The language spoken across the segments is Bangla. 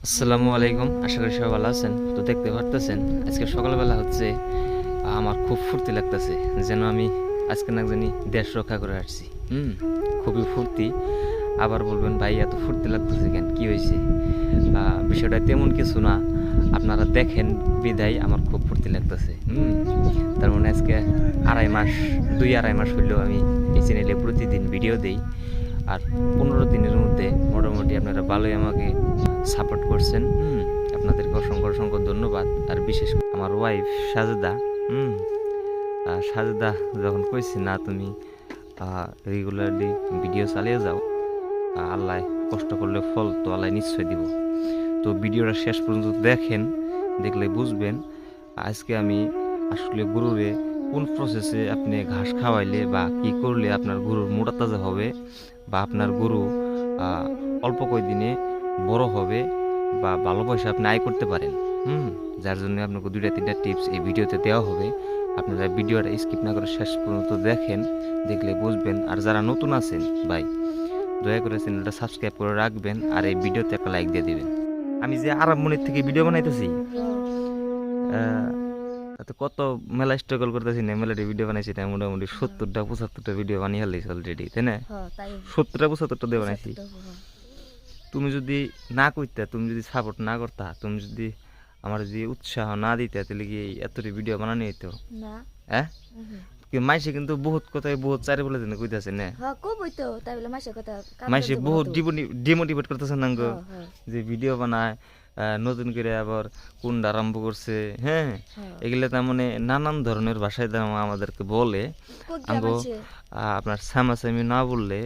আসসালামু আলাইকুম, আশা করি সবাই ভালো আছেন। তো দেখতে পারতেছেন আজকে সকালবেলা হচ্ছে আমার খুব ফুর্তি লাগতেছে, যেন আমি আজকে না জানি দেশ রক্ষা করে আসছি। খুবই ফুর্তি। আবার বলবেন ভাই এত ফুর্তি লাগতেছে কেন, কি হয়েছে? বিষয়টা তেমন কিছু না, আপনারা দেখেন বিদায় আমার খুব ফুর্তি লাগতেছে। তার মানে আজকে 2-2.5 মাস হইলেও আমি এই চ্যানেলে প্রতিদিন ভিডিও দেই। আর 15 দিনের মধ্যে মোটামুটি আপনারা ভালোই আমাকে সাপোর্ট করছেন। আপনাদেরকে অসংখ্য অসংখ্য ধন্যবাদ। আর বিশেষ করে আমার ওয়াইফ সাজেদা। সাজেদা যখন কইছি না তুমি রেগুলারলি ভিডিও চালিয়ে যাও, আল্লাহ কষ্ট করলে ফল তো আল্লাহ নিশ্চয় দিব। তো ভিডিওটা শেষ পর্যন্ত দেখেন, দেখলে বুঝবেন আজকে আমি আসলে গরুরে কোন প্রসেসে আপনি ঘাস খাওয়াইলে বা কি করলে আপনার গরুর মোটা তাজা হবে, বা আপনার গরু অল্প কয়েকদিনে বড় হবে বা ভালো পয়সা আপনি আয় করতে পারেন। যার জন্য আপনাকে 2-3টা টিপস এই ভিডিওতে দেওয়া হবে। আপনারা ভিডিওটা স্কিপ না করে শেষ পর্যন্ত দেখেন, দেখলে বুঝবেন। আর যারা নতুন আছেন ভাই, দয়া করে চ্যানেলটা সাবস্ক্রাইব করে রাখবেন আর এই ভিডিওতে একটা লাইক দিয়ে দিবেন। আমি যে আরব মনির থেকে ভিডিও বানাইতেছি, কত মেলা স্ট্রাগল করতেছি না, মেলাটি ভিডিও বানাইছি না, মোটামুটি 70টা 75টা ভিডিও বানিয়ে ফেলেছি অলরেডি, তাই না? 70টা 75টা দিয়ে বানাইছি। তুমি যদি না করতে, তুমি যদি সাপোর্ট না করতা, তুমি যদি আমার যদি উৎসাহ না দিতে, তাহলে কি এতটি ভিডিও বানানো হইতো না? হ্যাঁ, মাইসে কিন্তু বহুত কথাই বহুত চারি বলে দিন কইতাছে না, মাইসে বহুত ডিমোটিভেট করতেছে না যে ভিডিও বানায় নতুন করে আবার কোনটা আরম্ভ করছে। হ্যাঁ, এগুলো তার মানে নানান ধরনের ভাষায় আমাদেরকে বলে। আঙ্গো আপনার সামাসামি না বললে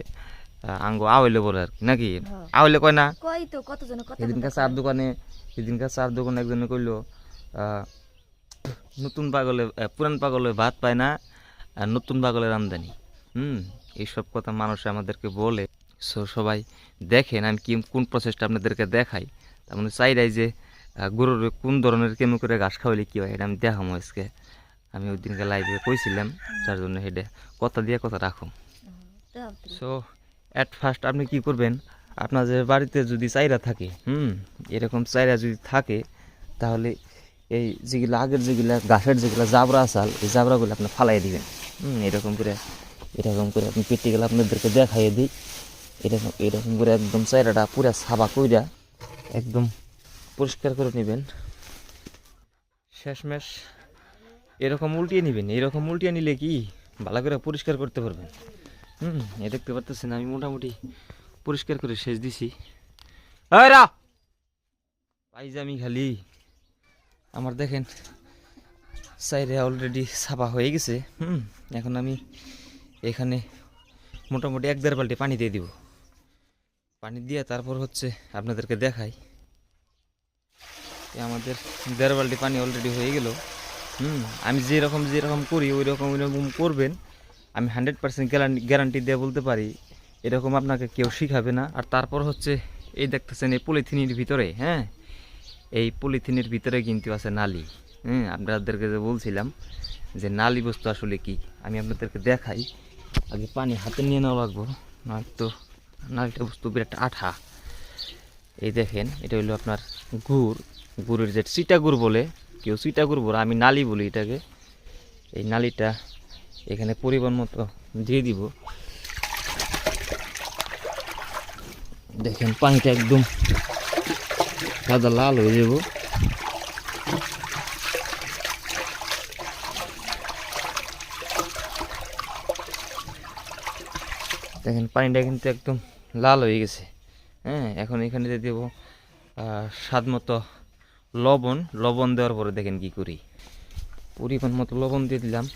আঙ্গো আওয়াইলে বলে আর কি, নাকি আওয়াইলে কয় না? সেদিনকার চার দোকানে একজনে কইলো নতুন পাগলে পুরান পাগলে ভাত পায় না, আর নতুন পাগলের আমদানি। এইসব কথা মানুষ আমাদেরকে বলে। সো সবাই দেখেন আমি কোন প্রসেসটা আপনাদেরকে দেখাই। তার মানে চাইরাই যে গরুর কোন ধরনের কেমন করে ঘাস খাওয়াইলে কী হয়, এটা আমি দেখামো আজকে। আমি ওই দিনকে লাইভে কইছিলাম, যার জন্য হেডে কথা দিয়ে কথা রাখো। সো অ্যাট ফার্স্ট আপনি কি করবেন, আপনাদের বাড়িতে যদি চাইরা থাকে, এরকম চাইরা যদি থাকে, তাহলে এই যেগুলো আগের যেগুলো ঘাসের যেগুলো জাবরা আসাল, এই জাবরাগুলো আপনি ফালাই দিবেন। এরকম করে আপনি প্র্যাকটিক্যাল আপনাদেরকে দেখাইয়ে দিই। এরকম করে একদম চাইরাটা পুরা সাবা কইরা একদম পরিষ্কার করে নেবেন। শেষমেশ এরকম উল্টিয়ে নেবেন। এরকম উল্টিয়ে নিলে কি ভালো করে পরিষ্কার করতে পারবেন। এ দেখতে পারতেছেন আমি মোটামুটি পরিষ্কার করে শেষ দিছি। পাইজামি খালি আমার দেখেন সাইডে অলরেডি ছাপা হয়ে গেছে। এখন আমি এখানে মোটামুটি 1-1.5 বালতি পানি দিয়ে দিব। পানি দিয়ে তারপর হচ্ছে আপনাদেরকে দেখাই। আমাদের 1.5 বালতি পানি অলরেডি হয়ে গেল। আমি যেরকম করি ওই রকম করবেন। আমি 100% গ্যারান্টি দিয়ে বলতে পারি, এরকম আপনাকে কেউ শিখাবে না। আর তারপর হচ্ছে এই দেখতেছেন এই পলিথিনের ভিতরে, এই পলিথিনের ভিতরে কিন্তু আছে নালি। আপনাদেরকে যে বলছিলাম যে নালি বস্তু আসলে কি, আমি আপনাদেরকে দেখাই। আগে পানি হাতে নিয়ে নেওয়া লাগবো, নয়তো নালিটা বস্তু বিরাট আঠা। এই দেখেন এটা হলো আপনার গুড়ের যে চিটা গুড় বলে, কেউ চিটা গুড় বলে, আমি নালি বলি এটাকে। এই নালিটা এখানে পরিমাণ মতো দিয়ে দিব। দেখেন পানিটা একদম সাদা লাল হয়ে যাব। দেখেন পানিটা কিন্তু একদম লাল হয়ে গেছে। এখন এখানে দিয়ে দেবো স্বাদ মতো লবণ দেওয়ার পরে দেখেন কি করি, পরিমাণ মতো লবণ দিয়ে দিলাম।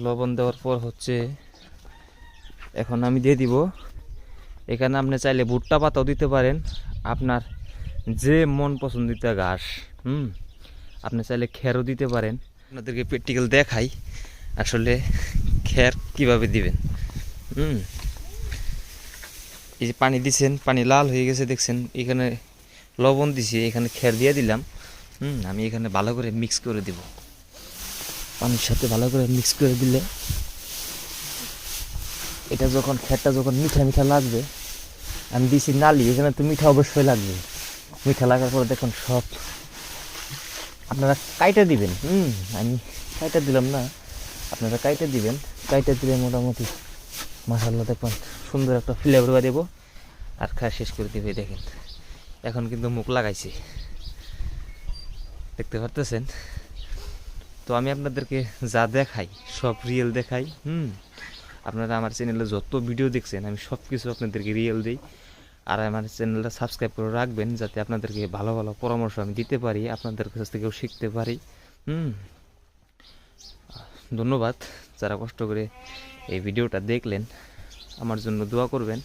লবণ দেওয়ার পর হচ্ছে এখন আমি দিয়ে দিব এখানে, আপনি চাইলে ভুট্টা পাতাও দিতে পারেন, আপনার যে মন পছন্দিত ঘাস। আপনি চাইলে খেরও দিতে পারেন। আপনাদেরকে প্র্যাকটিক্যাল দেখাই আসলে খের কিভাবে দিবেন। এই যে পানি দিছেন, পানি লাল হয়ে গেছে দেখছেন, এখানে লবণ দিছি, এখানে খের দিয়ে দিলাম। আমি এখানে ভালো করে মিক্স করে দিব। পানির সাথে ভালো করে মিক্স করে দিলে এটা যখন খেরটা যখন মিঠা মিঠা লাগবে, আমি দিছি নালি, এখানে তো মিঠা অবশ্যই লাগবে। মিঠা লাগার পরে দেখুন সব আপনারা কাইটা দিবেন। আমি কাইটা দিলাম না, আপনারা কাইটা দিবেন। কাইটা দিলে মোটামুটি মাশাআল্লাহ দেখুন সুন্দর একটা ফ্লেভার দেব আর খাওয়া শেষ করে দিবে। দেখেন এখন কিন্তু মুখ লাগাইছে, দেখতে পারতেছেন। তো আমি আপনাদেরকে যা দেখাই সব রিয়েল দেখাই। আপনারা আমার চ্যানেলে যত ভিডিও দেখছেন আমি সব কিছু আপনাদেরকে রিয়েল দিই। আর আমার চ্যানেলটা সাবস্ক্রাইব করে রাখবেন, যাতে আপনাদেরকে ভালো ভালো পরামর্শ আমি দিতে পারি, আপনাদের কাছ থেকেও শিখতে পারি। ধন্যবাদ যারা কষ্ট করে এই ভিডিওটা দেখলেন, আমার জন্য দোয়া করবেন।